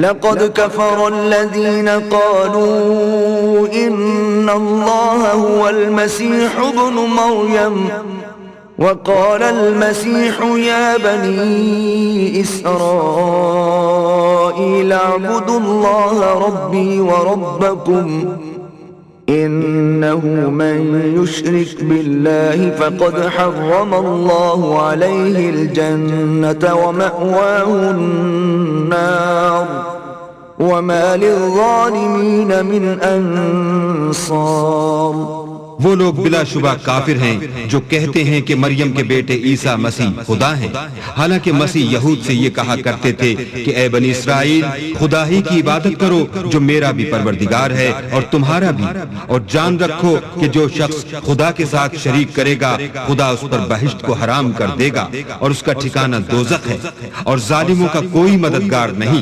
लक़द Kfar अल्लज़ीना क़ालू इन्नल्लाहा हुवल मसीह इब्नु मरियम वक़ालल मसीह या बनी इस्राईल अअ्बुदुल्लाहा रब्बी व रब्बकुम इन्नहु मन युश्रिक बिल्लाहि फ़क़द हर्रमल्लाहु अलैहिल जन्नत व मअवाहुन नार वमा लिज़्ज़ालिमीन मिन अंसार। वो लोग बिलाशुबा काफिर हैं जो कहते हैं कि मरियम के बेटे ईसा मसीह खुदा हैं, हालांकि मसीह यहूद से ये कहा करते थे कि ए बनी इस्राइल, खुदा ही की इबादत करो जो मेरा भी परवरदिगार है और तुम्हारा भी, और जान रखो कि जो शख्स खुदा के साथ शरीक करेगा खुदा उस पर बहिश्त को हराम कर देगा और उसका ठिकाना दोज़ख है और जालिमों का कोई मददगार नहीं।